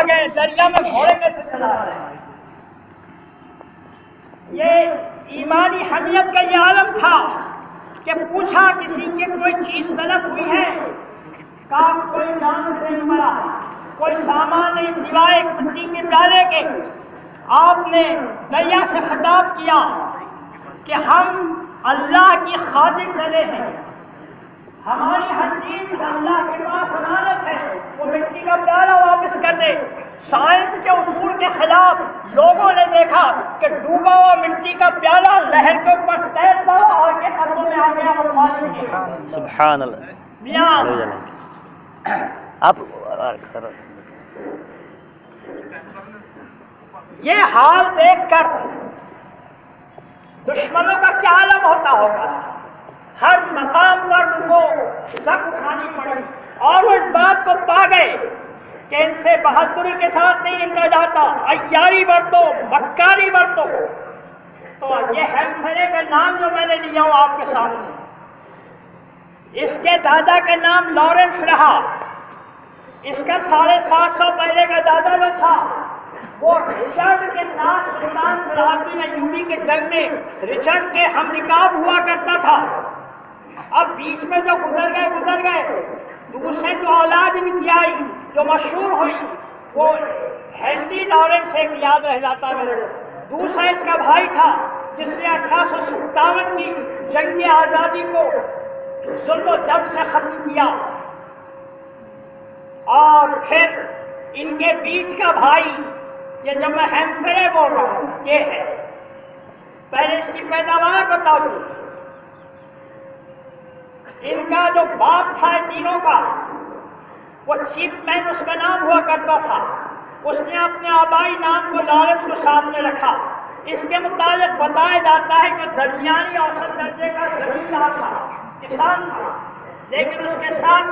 گئے، دریا میں گھوڑے کیسے چلا رہے ہیں؟ یہ ایمانی حمیت کا یہ عالم تھا کہ پوچھا کسی کے کوئی چیز طلب ہوئی ہے، کہا کوئی جان سے نہیں مرا، کوئی سامان نہیں سوائے ایک مٹی کے پیالے کے۔ آپ نے دریا سے خطاب کیا کہ ہم اللہ کی خاطر چلے ہیں، ہماری ہر چیز اللہ کے پاس امانت ہے، وہ مٹی کا پیالہ واپس کر دے۔ سائنس کے اصول کے خلاف لوگوں نے دیکھا کہ ڈوبا ہوا مٹی کا پیالہ لہر کے اوپر تیرتا اور کے ہاتھوں میں آ گیا اور پانی کیا۔ سبحان اللہ۔ میاں آپ یہ حال دیکھ کر دشمنوں کا کیا عالم ہوتا ہوگا؟ ہر مقام پر ان کو سخت اٹھانی پڑی اور وہ اس بات کو پا گئے کہ ان سے بہادری کے ساتھ نہیں نمٹا جاتا، عیاری برتو، مکاری برتو۔ تو یہ ہیمپھرے کا نام جو میں نے لیا ہوں آپ کے سامنے، اس کے دادا کا نام لارنس رہا۔ اس کا 750 پہلے کا دادا جو تھا وہ رچرڈ کے ساتھ سلطان صلاح الدین ایوبی کے جنگ میں رچرڈ کے ہم نکاب ہوا کرتا تھا۔ اب بیچ میں جو گزر گئے، دوسرے جو اولاد ان کی آئی جو مشہور ہوئی وہ ہنری لارنس ایک یاد رہ جاتا میرے کو۔ دوسرا اس کا بھائی تھا جس نے 1857 کی جنگ آزادی کو ظلم و جبر سے ختم کیا، اور پھر ان کے بیچ کا بھائی یہ جب میں ہیمپھرے بول رہا ہوں یہ ہے۔ پہلے اس کی پیداوار بتا دوں، ان کا جو باپ تھا تینوں کا وہ چیپ مین اس کا نام ہوا کرتا تھا۔ اس نے اپنے آبائی نام کو لارنس کو ساتھ میں رکھا۔ اس کے متعلق بتایا جاتا ہے کہ درمیانی اوسط درجے کا زمیندار تھا، کسان تھا، لیکن اس کے ساتھ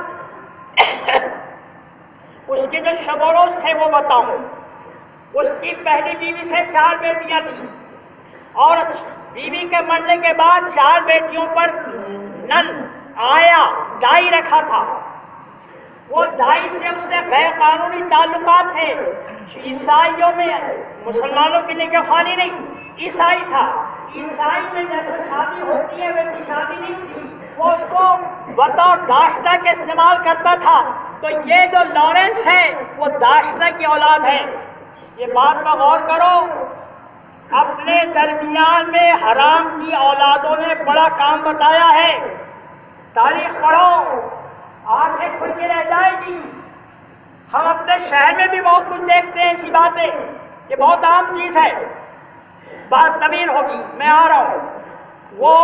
اس کے جو شب و روز تھے وہ بتاؤں۔ اس کی پہلی بیوی سے 4 بیٹیاں تھیں اور بیوی کے مرنے کے بعد 4 بیٹیوں پر نن آیا دائی رکھا تھا۔ وہ دائی سے اس سے غیر قانونی تعلقات تھے۔ عیسائیوں میں مسلمانوں کی نکاح خوانی نہیں، عیسائی تھا۔ عیسائی میں جیسے شادی ہوتی ہے ویسی شادی نہیں تھی، وہ اس کو بطور داشتہ کے استعمال کرتا تھا۔ تو یہ جو لارنس ہے وہ داشتہ کی اولاد ہے۔ یہ بات پر غور کرو، اپنے درمیان میں حرام کی اولادوں نے بڑا کام بتایا ہے۔ تاریخ پڑھو، آنکھیں کھل کے رہ جائے گی۔ ہم اپنے شہر میں بھی بہت کچھ دیکھتے ہیں ایسی باتیں، یہ بہت عام چیز ہے۔ بات طویل ہوگی، میں آ رہا ہوں۔ وہ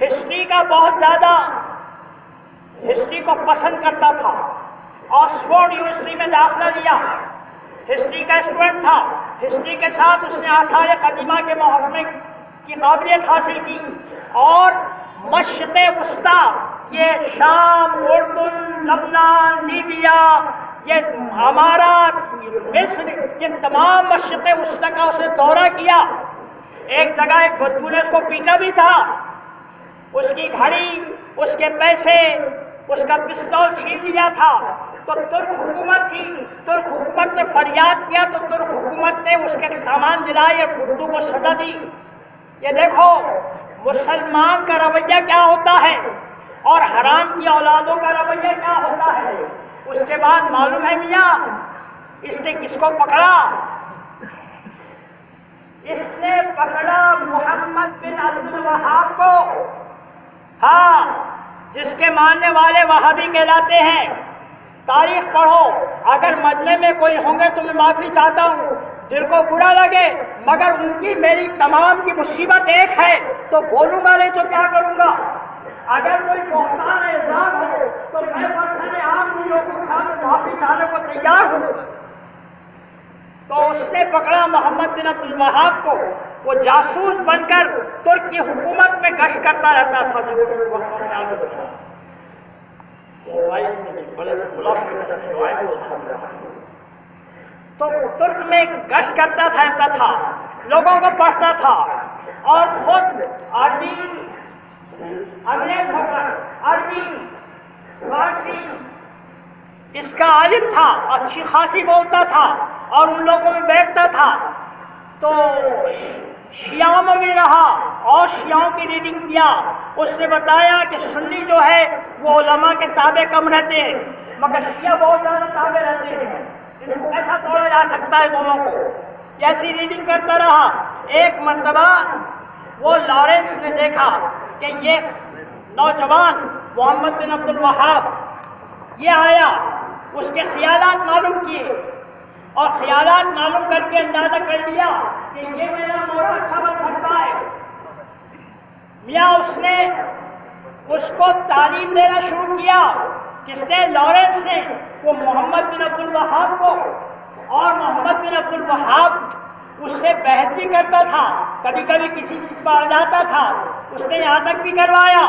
ہسٹری کا بہت زیادہ ہسٹری کو پسند کرتا تھا، آکسفورڈ یونیورسٹی میں داخلہ لیا، ہسٹری کا اسٹوڈنٹ تھا۔ ہسٹری کے ساتھ اس نے آثار قدیمہ کے محاکمے کی قابلیت حاصل کی، اور مشرق وسطیٰ، یہ شام، اردن، لبنان، لیبیا، یہ امارات، مصر، یہ تمام مشرق وسطیٰ کا اس نے دورہ کیا۔ ایک جگہ ایک بدو نے اس کو پیٹا بھی تھا، اس کی گھڑی، اس کے پیسے، اس کا پستول چھین لیا تھا۔ تو ترک حکومت تھی، ترک حکومت نے فریاد کیا تو ترک حکومت نے اس کے سامان دلائے اور بدو کو سزا دی۔ یہ دیکھو مسلمان کا رویہ کیا ہوتا ہے اور حرام کی اولادوں کا رویہ کیا ہوتا ہے۔ اس کے بعد معلوم ہے میاں اس نے کس کو پکڑا؟ اس نے پکڑا محمد بن عبد الوہاب کو، ہاں، جس کے ماننے والے وہابی کہلاتے ہیں۔ تاریخ پڑھو، اگر مجمع میں کوئی ہوں گے تو میں معافی چاہتا ہوں، دل کو برا لگے، مگر ان کی میری تمام کی مصیبت ایک ہے، تو بولوں گا نہیں تو کیا کروں گا؟ اگر کوئی بہتان الزام ہو تو میں برسر عام لوگوں کے سامنے معافی چاہنے کو تیار ہوں۔ تو اس نے پکڑا محمد بن عبد الوہاب کو، وہ جاسوس بن کر ترک کی حکومت میں گشت کرتا رہتا تھا۔ تو ترک میں گشت کرتا رہتا تھا، لوگوں کو پڑھتا تھا، اور خود عربی انگریز ہو کر عربی، فارسی، اس کا عالم تھا، اچھی خاصی بولتا تھا اور ان لوگوں میں بیٹھتا تھا، تو شیعوں میں بھی رہا اور شیعوں کی ریڈنگ کیا۔ اس نے بتایا کہ سنی جو ہے وہ علماء کے تابع کم رہتے ہیں، مگر شیعہ بہت زیادہ تابع رہتے ہیں، ان کو ایسا توڑا جا سکتا ہے دونوں کو۔ ایسی ریڈنگ کرتا رہا۔ ایک مرتبہ وہ لارنس نے دیکھا کہ یہ نوجوان محمد بن عبد الوہاب یہ آیا، اس کے خیالات معلوم کیے اور خیالات معلوم کر کے اندازہ کر لیا کہ یہ میرا مولا اچھا بن سکتا ہے۔ میاں اس نے اس کو تعلیم دینا شروع کیا۔ کس نے؟ لارنس نے۔ وہ محمد بن عبد الوہاب کو، اور محمد بن عبد الوہاب اس سے بحث بھی کرتا تھا، کبھی کبھی کسی چیز پر آ جاتا تھا۔ اس نے یہاں تک بھی کروایا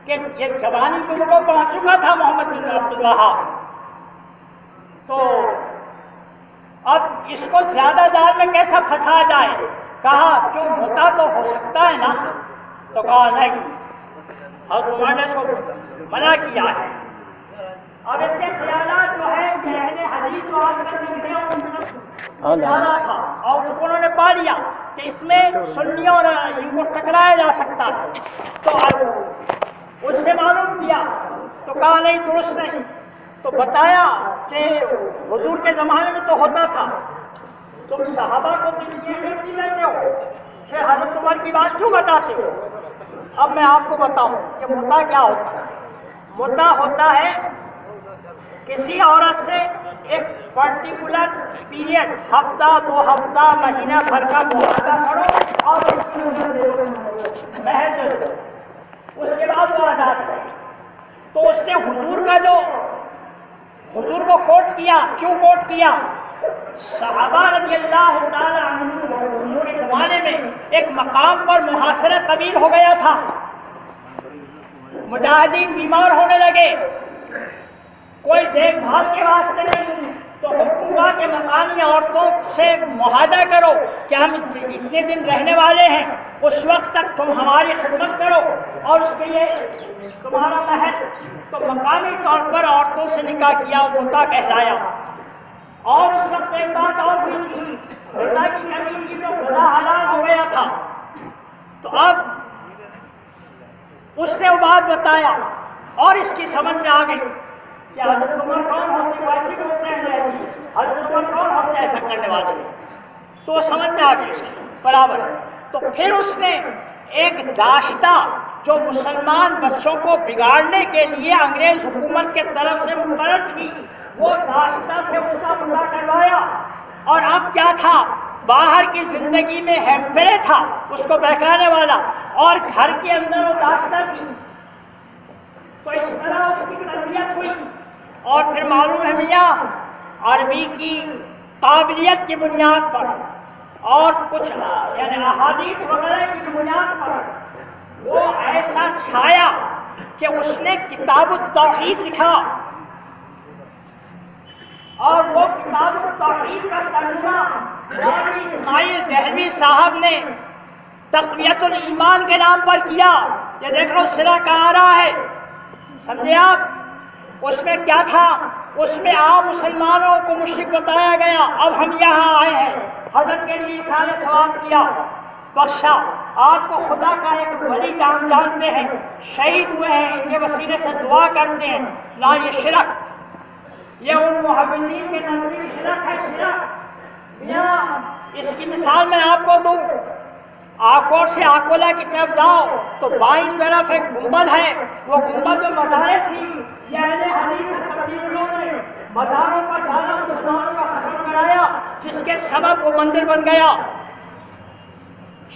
کہ یہ جوانی کی عمر کو پہنچ چکا تھا محمد بن عبد الوہاب، تو اب اس کو زیادہ جال میں کیسا پھنسا جائے؟ کہا کیوں ہوتا تو ہو سکتا ہے نا؟ تو کہا نہیں، حضرت عمر نے اس کو منع کیا ہے۔ اب اس کے خیالات جو ہے کہ اہل حدیث جو آج کل زیادہ تھا، اور اس کو انہوں نے پا لیا کہ اس میں سنیوں اور ان کو ٹکرایا جا سکتا ہے، تو اب اس سے معلوم کیا تو کہا نہیں، درست نہیں۔ تو بتایا کہ حضور کے زمانے میں تو ہوتا تھا، تم صحابہ کو تو یہ کرتی رہتے ہو، پھر حضرت عمر کی بات کیوں بتاتے ہو؟ اب میں آپ کو بتاؤں کہ مدعا کیا ہوتا ہے۔ مدعا ہوتا ہے کسی عورت سے ایک پرٹیکولر پیریڈ، ہفتہ، 2 ہفتہ، مہینہ بھر کا معاہدہ کرو اور اس کی مہر دے دو، اس کے بعد وہ آزاد ہے۔ تو اس نے حضور کو کوٹ کیا۔ کیوں کوٹ کیا؟ صحابہ رضی اللہ تعالی عنہ حضور کے زمانے میں ایک مقام پر محاصرہ طویل ہو گیا تھا، مجاہدین بیمار ہونے لگے، کوئی دیکھ بھال کے واسطے نہیں، تو حکم ہوا کہ مقامی عورتوں سے معاہدہ کرو کہ ہم اتنے دن رہنے والے ہیں، اس وقت تک تم ہماری خدمت کرو اور اس کے لیے تمہارا مہر۔ تو مقامی طور پر عورتوں سے نکاح کیا، مدعا کہلایا۔ اور اس وقت ایک بات اور ہوئی تھی، مدعا کی کمی تھی تو خدا حلال ہو گیا تھا۔ تو اب اس نے وہ بات بتایا اور اس کی سمجھ میں آ گئی کہ حضرت عمر کون ہوتے ہیں، ایسی بولتے ہیں، حضرت عمر کون ہوتے ہیں ایسا کرنے والے، تو وہ سمجھ میں آ گئی اس کی برابر۔ تو پھر اس نے ایک داشتہ جو مسلمان بچوں کو بگاڑنے کے لیے انگریز حکومت کے طرف سے مقرر تھی، وہ داشتہ سے اس کا مدعا کروایا۔ اور اب کیا تھا؟ باہر کی زندگی میں ہیمپرے تھا اس کو بہکانے والا، اور گھر کے اندر وہ داشتہ تھی۔ تو اس طرح اس کی تربیت ہوئی، اور پھر معلوم ہے میاں عربی کی قابلیت کی بنیاد پر اور کچھ یعنی احادیث وغیرہ کی بنیاد پر وہ ایسا چھایا کہ اس نے کتاب التوحید لکھا، اور وہ کتاب التوحید کا ترجمہ مولوی اسماعیل دہلوی صاحب نے تقویت الایمان کے نام پر کیا۔ یہ دیکھ لو سرا کہاں رہا ہے، سمجھے آپ؟ اس میں کیا تھا؟ اس میں عام مسلمانوں کو مشرک بتایا گیا۔ اب ہم یہاں آئے ہیں، حضرت کے لیے اظہار ثواب کیا، بخشا، آپ کو خدا کا ایک ولی کام جانتے ہیں، شہید ہوئے ہیں، ان کے وسیلے سے دعا کرتے ہیں، لا یہ شرک، یہ ان محمدین کے نزدیک شرک ہے۔ شرک میاں اس کی مثال میں آپ کو دوں، آکور سے آکولہ کی طرف جاؤ تو بائیں طرف ایک گنبد ہے، وہ گنبد میں مزاریں تھیں، یہ اہل حدیث تبلیغیوں نے مزاروں پر جانا مسلمانوں کا ختم کرایا، جس کے سبب وہ مندر بن گیا۔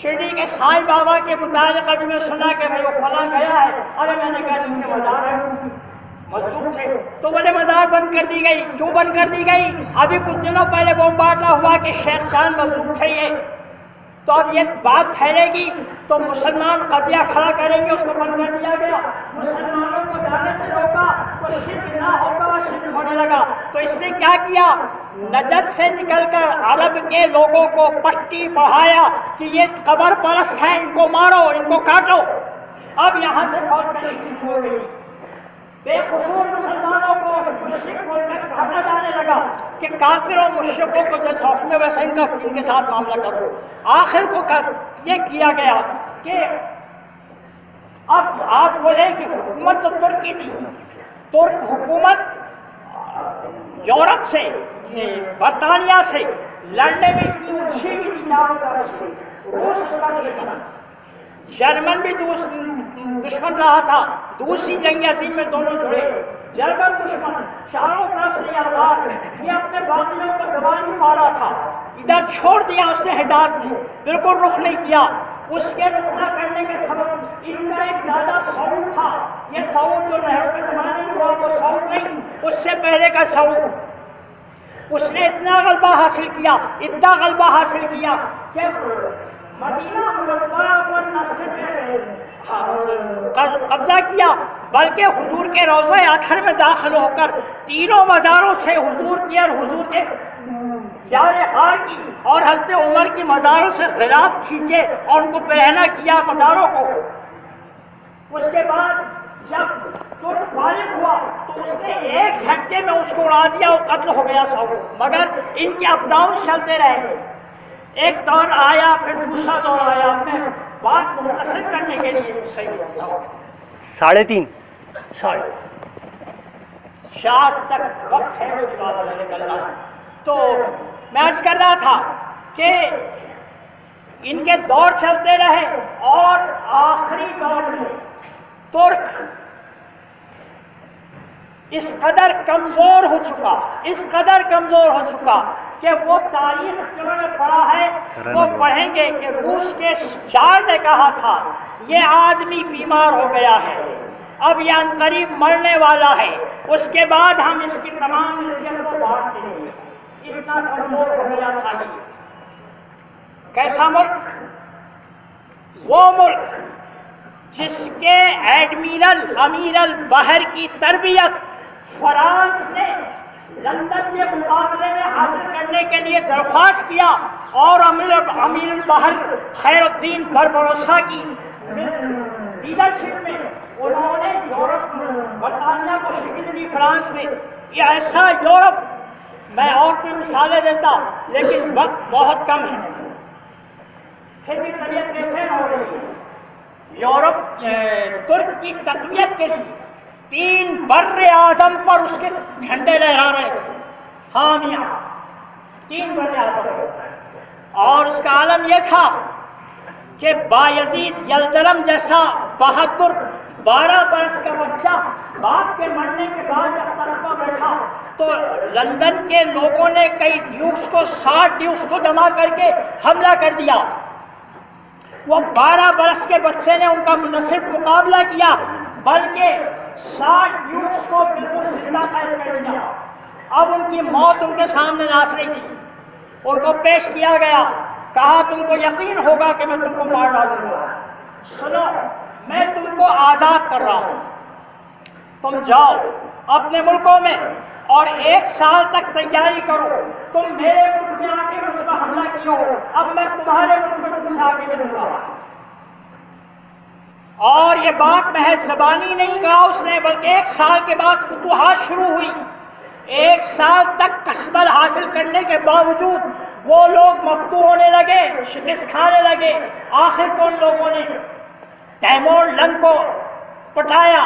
شرڈی کے سائیں بابا کے متعلق ابھی میں سنا کہ بھائی وہ فلاں گیا ہے، ارے میں نے کہا نیچے مزار ہے مسجود سے، تو بولے مزار بند کر دی گئی۔ کیوں بند کر دی گئی؟ ابھی کچھ دنوں پہلے بمبارڈا ہوا کہ شیخ چاند مسجود ہے یہ، تو اب یہ بات پھیلے گی تو مسلمان قضیہ کھڑا کریں گے، اس کو بند کر دیا گیا، مسلمانوں کو جانے سے روکا، تو شرک نہ ہوگا، شرک ہونے لگا۔ تو اس نے کیا کیا؟ نجد سے نکل کر عرب کے لوگوں کو پٹی پڑھایا کہ یہ قبر پرست ہیں، ان کو مارو، ان کو کاٹو۔ اب یہاں سے بہت کوشش ہو گئی، بے قصور مسلمانوں کو مشرک بول کر کہا جانے لگا کہ کافر اور مشرکوں کو جیسا حکم ہے ویسا ان کے ساتھ معاملہ کرو. آخر کو یہ کیا گیا کہ اب آپ بولے کہ حکومت تو ترکی تھی، ترک حکومت یورپ سے برطانیہ سے لڑنے میں اتنی الجھی ہوئی تھی چاروں طرف سے. روس اس کا دشمن، جرمن بھی دشمن رہا تھا، دوسری جنگ عظیم میں دونوں جڑے. جرمن دشمن چاروں طرف سے یہ اپنے باغیوں کو دبا نہیں پا رہا تھا. ادھر چھوڑ دیا اس نے حجاز میں، بالکل رخ نہیں کیا. اس کے رخ نہ کرنے کے سبب ان کا ایک دادا سعود تھا. یہ سعود جو نہر کے زمانے میں ہوا وہ سعود نہیں، اس سے پہلے کا سعود. اس نے اتنا غلبہ حاصل کیا، اتنا غلبہ حاصل کیا کہ مدینہ منورہ پر نہ صرف قبضہ کیا بلکہ حضور کے روضہ اطہر میں داخل ہو کر تینوں مزاروں سے حضور کی اور حضور کے یار غار کی اور حضرت عمر کی مزاروں سے غلاف کھینچے اور ان کو برہنہ کیا مزاروں کو. اس کے بعد جب ترک غالب ہوا تو اس نے ایک جھٹکے میں اس کو اڑا دیا اور قتل ہو گیا سعود. مگر ان کے اپ ڈاؤن چلتے رہے. ایک دور آیا پھر دوسرا دور آیا. میں بات مختصر کرنے کے لیے صحیح ہوتا ہوں 3:30 4 تک وقت ہے، اس کے بعد ہمیں نکلنا ہے. تو میں عرض کر رہا تھا کہ ان کے دور چلتے رہے اور آخری دور میں ترک اس قدر کمزور ہو چکا کہ وہ تاریخ جنہوں نے پڑھا ہے وہ پڑھیں گے کہ روس کے شاعر نے کہا تھا یہ آدمی بیمار ہو گیا ہے، اب یہ عنقریب مرنے والا ہے، اس کے بعد ہم اس کی تمام ملکیت کو بانٹ دیں گے. اتنا کمزور ہو گیا تھا. یہ کیسا ملک؟ وہ ملک جس کے ایڈمیرل امیر البحر کی تربیت فرانس نے لندن کے مقابلے میں حاصل کرنے کے لیے درخواست کیا اور امیر البحر خیر الدین بربروسا کی لیڈرشپ میں انہوں نے یورپ برطانیہ کو شکست دی. فرانس نے یہ ایسا یورپ، میں اور کوئی مثالیں دیتا لیکن وقت بہت کم ہے، پھر بھی طبیعت بے ہو رہی ہے. یورپ ترک کی تقویت کے لیے 3 بر اعظم پر اس کے جھنڈے لہرا رہے تھے، حامیہ 3 بر اعظم. اور اس کا عالم یہ تھا کہ بایزید یلدرم جیسا بہادر 12 برس کا بچہ باپ کے مرنے کے بعد جب طرفہ بیٹھا تو لندن کے لوگوں نے کئی ڈیوکس کو 60 ڈیوکس کو جمع کر کے حملہ کر دیا. وہ 12 برس کے بچے نے ان کا نہ صرف مقابلہ کیا بلکہ 60 ڈیوکس کو بالکل زندہ قید کر دیا. اب ان کی موت ان کے سامنے ناچ رہی تھی. ان کو پیش کیا گیا، کہا تم کو یقین ہوگا کہ میں تم کو مار ڈالوں گا، سنو میں تم کو آزاد کر رہا ہوں، تم جاؤ اپنے ملکوں میں اور 1 سال تک تیاری کرو. تم میرے ملک میں آ کے اس کا حملہ کیے ہو، اب میں تمہارے ملک میں تم سے آگے ملوں گا. اور یہ بات محض زبانی نہیں کہا اس نے بلکہ 1 سال کے بعد فتوحات شروع ہوئی. 1 سال تک کسبل حاصل کرنے کے باوجود وہ لوگ مفتوح ہونے لگے، شکست کھانے لگے. آخر کو ان لوگوں نے تیمور لنگ کو پٹایا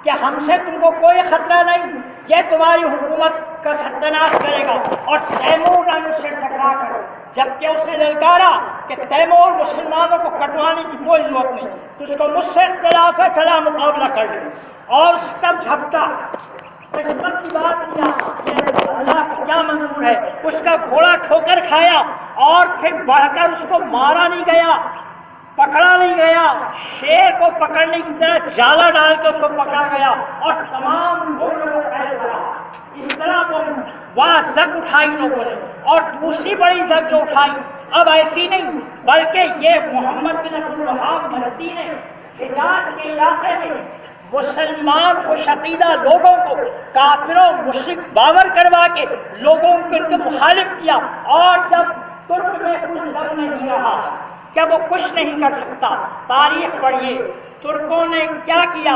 کہ ہم سے تم کو کوئی خطرہ نہیں، یہ تمہاری حکومت کا ستیہ کرے گا. اور تیمور لنگ اس سے ٹکرا کر جبکہ اس نے للکارا کہ تیمور مسلمانوں کو کٹوانے کی کوئی ضرورت نہیں، تو اس کو مجھ سے اختلاف ہے، چلا مقابلہ کر لیں. اور اس تب جھپٹا قسمت کی بات کیا، اللہ کی کیا منظور ہے. اس کا گھوڑا ٹھوکر کھایا اور پھر بڑھ کر اس کو مارا نہیں گیا، پکڑا نہیں گیا، شیر کو پکڑنے کی طرح جالا ڈال کے اس کو پکڑا گیا اور تمام لوگوں کو قید کرا. اس طرح وہ زک اٹھائی لوگوں نے. اور دوسری بڑی زک جو اٹھائی اب ایسی نہیں بلکہ یہ محمد بن عبد الوہاب نجدی نے حجاز کے علاقے میں مسلمان خوش عقیدہ لوگوں کو کافروں مشرک باور کروا کے لوگوں کو ان کے مخالف کیا. اور جب ترک میں کچھ لگ نہیں رہا کہ وہ کچھ نہیں کر سکتا، تاریخ پڑھیے ترکوں نے کیا کیا.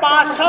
500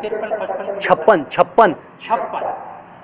53, 55, 56।